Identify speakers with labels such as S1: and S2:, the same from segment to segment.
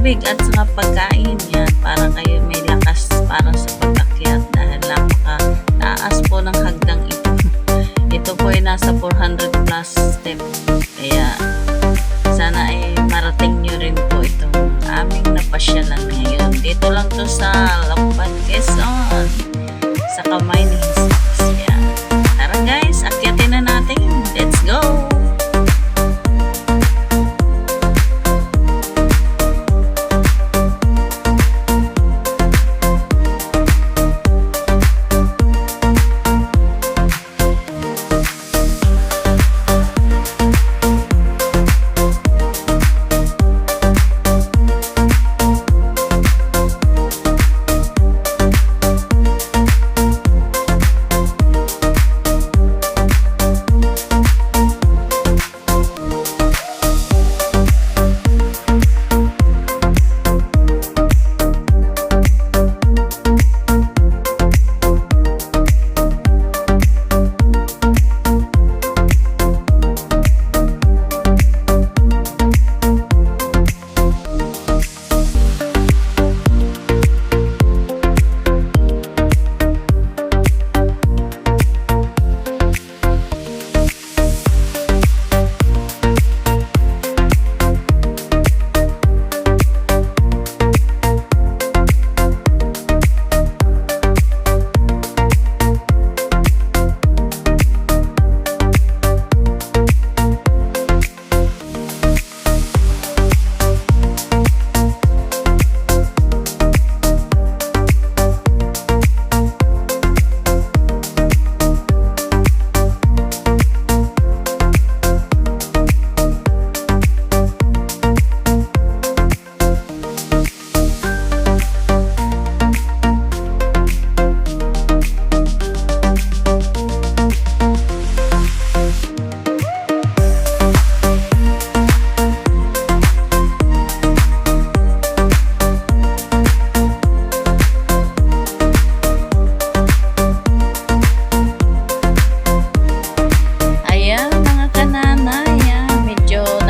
S1: tubig at saka pagkain yan para kayo may lakas para sa pag-akyat dahil napaka-taas po ng hagdang ito. Ito po ay nasa 400 plus step. Kaya sana ay marating nyo rin po itong aming napasyalan ngayon. Dito lang to sa Lokban, Quezon, sa kamay ni Jesus. Yan. Tara guys, akyatin na natin. Let's go!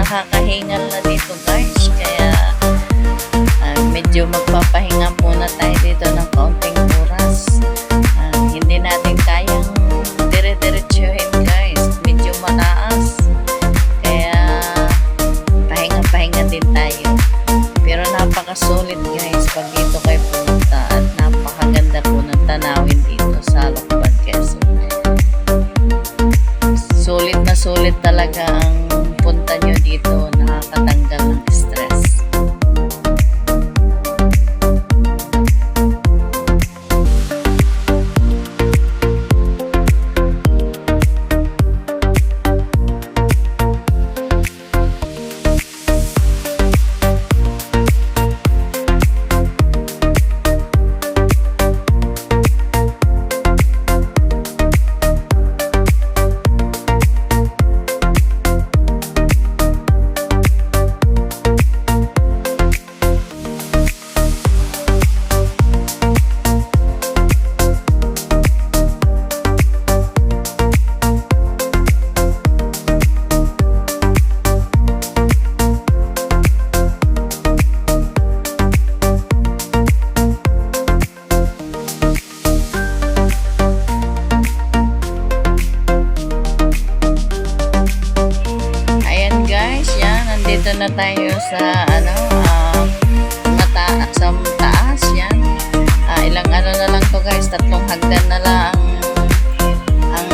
S1: Nakakahingal na dito guys, kaya medyo magpapahinga muna tayo dito ng kaunting oras. Hindi natin kayang dire-diretsuhin guys, medyo mataas, kaya pahinga-pahinga din tayo. Pero napakasulit guys pag dito kayo pumunta at napakaganda po ng tanawin dito sa Lokban, Quezon. Sulit na sulit talaga ang punta nyo dito, nakakatanggal ng stress. Dito na tayo sa sa taas yan. Ilang na lang to guys, 3 hagdan na lang ang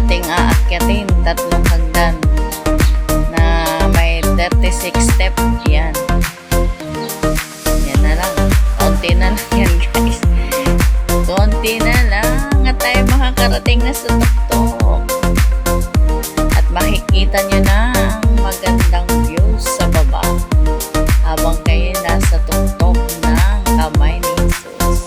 S1: ating aakyatin, 3 hagdan na may 36 step yan. Yan na lang, konti na lang yan guys, konti na lang at tayo makakarating na sa tuktok at makikita nyo na magandang view sa baba habang kayo nasa tuktok ng kamay ni Jesus.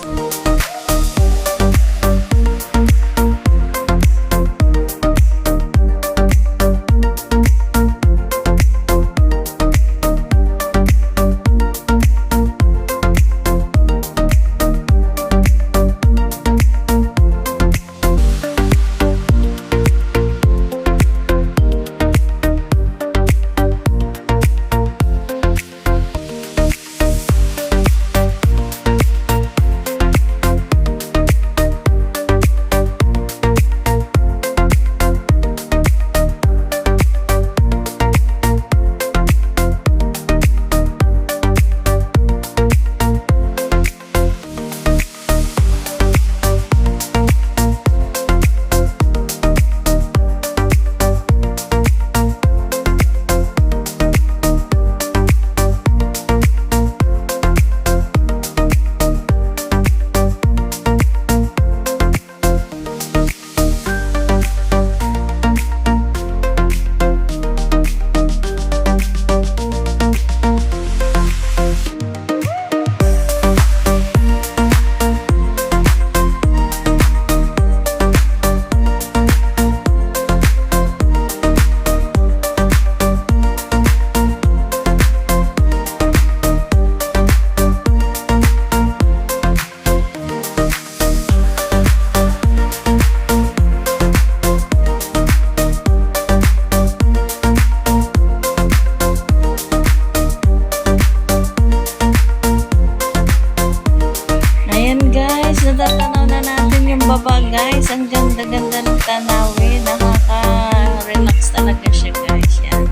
S1: tanawin, nakaka-relax talaga siya guys. Yan.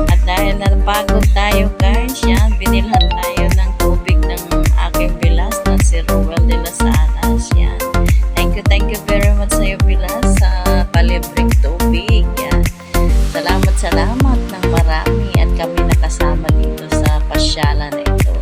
S1: At dahil napagod tayo guys, yan, binilhan tayo ng tubig ng aking bilas na si Ruel de las Alas. Yan. Thank you very much sa iyo bilas sa palibreng tubig. Yan. Salamat ng marami at kami nakasama dito sa pasyalan na ito.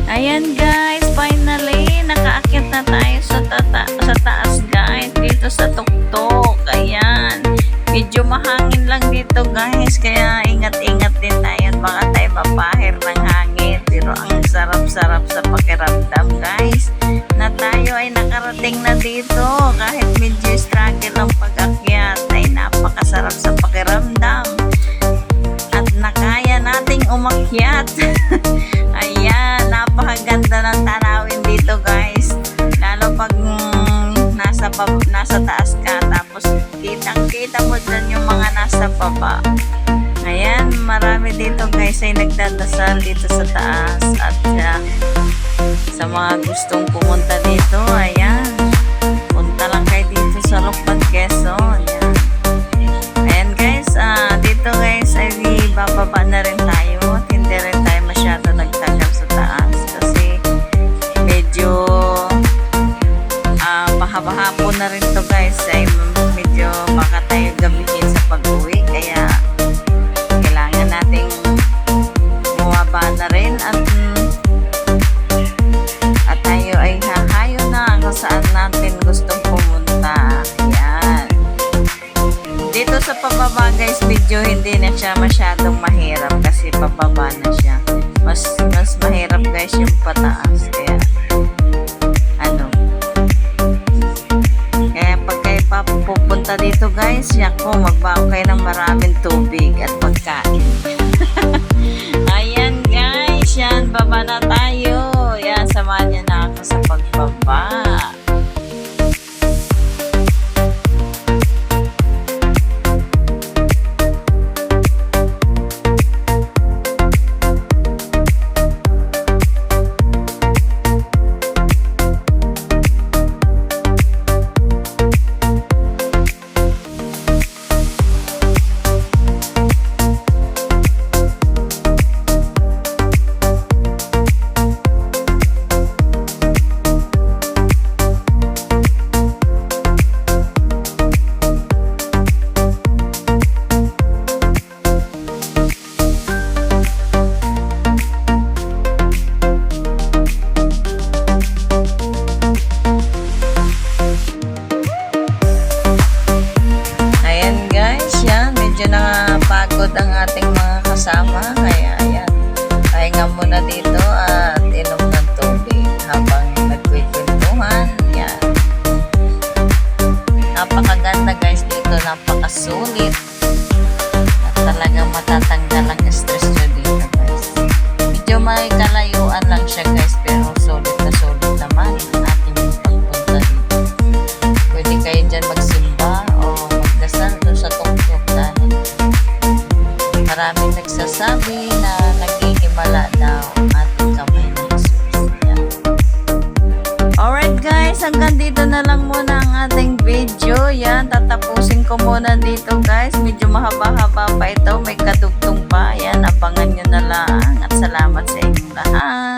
S1: Ayan guys, finally nakaakyat na tayo sa taas guys, dito sa tuktok. Ayan, medyo mahangin lang dito guys, kaya ingat-ingat din tayo, baka tayo mapahir ng hangin. Pero ang sarap-sarap sa pakiramdam guys, na tayo ay nakarating na dito. Kahit medyo struggle ang pag-akyat, ay napakasarap sa pakiramdam at nakaya nating umakyat. Ayan, napakaganda ng tanawin dito guys, lalo pag nasa taas ka, tapos kitang-kita mo dyan yung mga nasa baba. Ayan, marami dito guys ay nagdadasal dito sa taas. At sa mga gustong pumunta dito, ayan, punta lang kayo dito sa Lukban, Quezon. Ayan, ayan guys, dito guys ay bababa na rin tayo at hindi rin na siya. Mas mahirap guys yung pataas. Kaya pag kayo pupunta dito guys, yako, magbaon kayo ng maraming tubig at pagkain. Ayan guys, yan, baba na tayo. Yan, samahan niyo na ako sa pagbaba. Medyo nakapagod ang ating mga kasama, kaya ayan, pahinga muna dito at inom ng tubig habang nagkikwentuhan. Yan, napakaganda guys dito, napakasulit at talagang matatanggal ang stress nyo dito guys. Medyo may kalayuan lang siya guys, pero sulit na sulit naman ang ating pagpunta dito. Pwede kayo dyan magsimba o magdasal doon sa tuktok dahil maraming nagsasabi na naghihimala daw ang ating kamay ng Jesus. Alright guys, hanggang dito na lang muna ang ating video. Yan, tatapusin ko muna dito guys. Medyo mahaba-haba pa ito, may kadugtong pa. Yan, abangan nyo na lang at salamat sa inyong lahat.